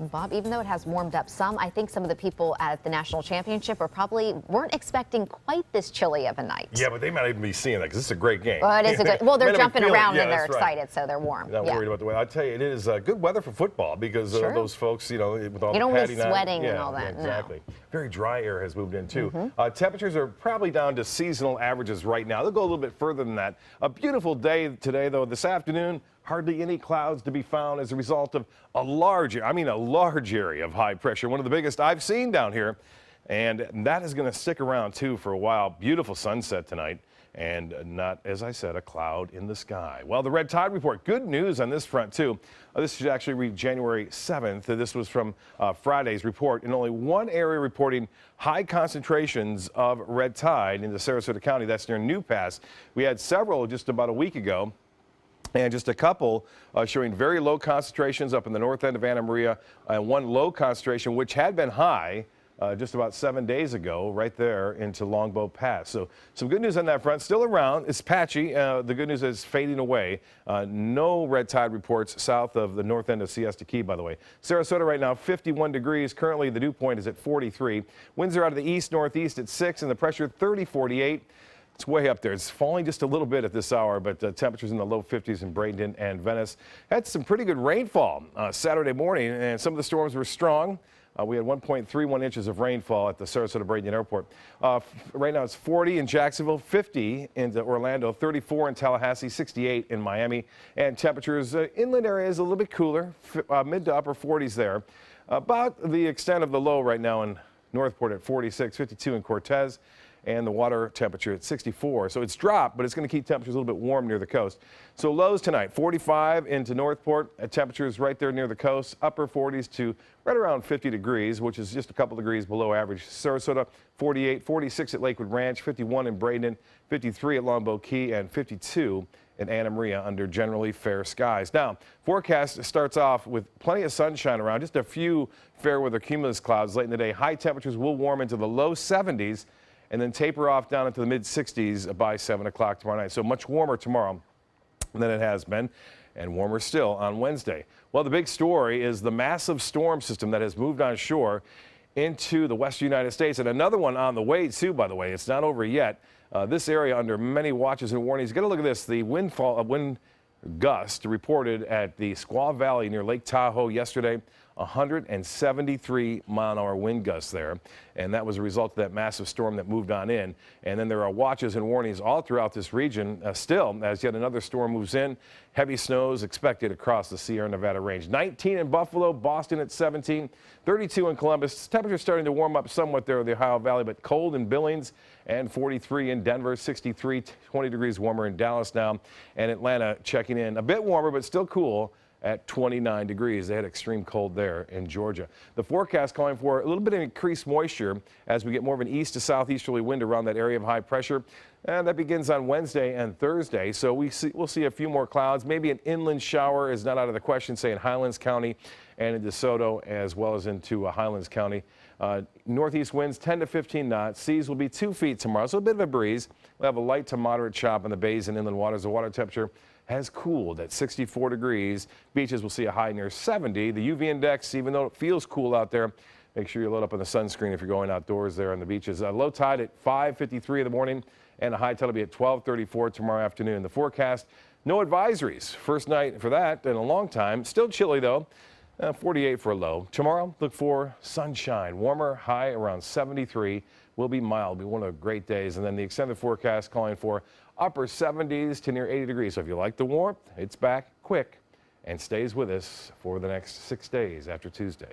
Bob, even though it has warmed up some, I think some of the people at the national championship weren't expecting quite this chilly of a night. Yeah, but they might even be seeing that because it's a great game. Well, it is a good. Well, they're jumping around and they're right. excited, so they're warm. Not worried about the weather. I tell you, it is good weather for football because those folks, with all the don't padding be sweating and all that. Yeah, exactly. No. Very dry air has moved in too. Temperatures are probably down to seasonal averages right now. They'll go a little bit further than that. A beautiful day today, though. This afternoon, hardly any clouds to be found as a result of a large area of high pressure, one of the biggest I've seen down here. And that is going to stick around, too, for a while. Beautiful sunset tonight. And not, as I said, a cloud in the sky. Well, the red tide report, good news on this front, too. This should actually read January 7th. This was from Friday's report. In only one area reporting high concentrations of red tide into Sarasota County. That's near New Pass. We had several just about a week ago. And just a couple showing very low concentrations up in the north end of Anna Maria, and one low concentration which had been high just about 7 days ago right there into Longbow Pass. So some good news on that front. Still around. It's patchy. The good news is fading away. No red tide reports south of the north end of Siesta Key, by the way. Sarasota right now 51 degrees. Currently the dew point is at 43. Winds are out of the east-northeast at 6 and the pressure 30-48. It's way up there. It's falling just a little bit at this hour, but temperatures in the low 50s in Bradenton and Venice. Had some pretty good rainfall Saturday morning, and some of the storms were strong. We had 1.31 inches of rainfall at the Sarasota Bradenton Airport. Right now it's 40 in Jacksonville, 50 in Orlando, 34 in Tallahassee, 68 in Miami. And temperatures, inland areas a little bit cooler, mid to upper 40s there. About the extent of the low right now in Northport at 46, 52 in Cortez. And the water temperature at 64. So it's dropped, but it's going to keep temperatures a little bit warm near the coast. So lows tonight, 45 into Northport. Temperatures right there near the coast, upper 40s to right around 50 degrees, which is just a couple degrees below average. Sarasota, 48, 46 at Lakewood Ranch, 51 in Bradenton, 53 at Longbow Key, and 52 in Anna Maria under generally fair skies. Now, forecast starts off with plenty of sunshine around, just a few fair weather cumulus clouds late in the day. High temperatures will warm into the low 70s. And then taper off down into the mid-60s by 7 o'clock tomorrow night. So much warmer tomorrow than it has been, and warmer still on Wednesday. Well, the big story is the massive storm system that has moved on shore into the western United States, and another one on the way, too, by the way. It's not over yet. This area under many watches and warnings. Get a look at this. The wind gust reported at the Squaw Valley near Lake Tahoe yesterday. 173-mile-an-hour wind gusts there, and that was a result of that massive storm that moved on in. And then there are watches and warnings all throughout this region still as yet another storm moves in. Heavy snows expected across the Sierra Nevada range. 19 in Buffalo, Boston at 17, 32 in Columbus. Temperatures starting to warm up somewhat there in the Ohio Valley, but cold in Billings, and 43 in Denver, 63, 20 degrees warmer in Dallas now, and Atlanta checking in a bit warmer but still cool at 29 degrees. They had extreme cold there in Georgia. The forecast calling for a little bit of increased moisture as we get more of an east to southeasterly wind around that area of high pressure. And that begins on Wednesday and Thursday. So we'll see a few more clouds. Maybe an inland shower is not out of the question, say in Highlands County and in DeSoto, as well as into Highlands County. Northeast winds 10 to 15 knots. Seas will be 2 feet tomorrow, so a bit of a breeze. We'll have a light to moderate chop in the bays and inland waters. The water temperature has cooled at 64 degrees. Beaches will see a high near 70. The UV index, even though it feels cool out there, make sure you load up on the sunscreen if you're going outdoors there on the beaches. Low tide at 5:53 in the morning, and a high tide will be at 12:34 tomorrow afternoon. The forecast, no advisories. First night for that in a long time. Still chilly, though. 48 for a low. Tomorrow, look for sunshine. Warmer, high around 73. Will be mild. Be one of the great days. And then the extended forecast calling for upper 70s to near 80 degrees. So if you like the warmth, it's back quick and stays with us for the next 6 days after Tuesday.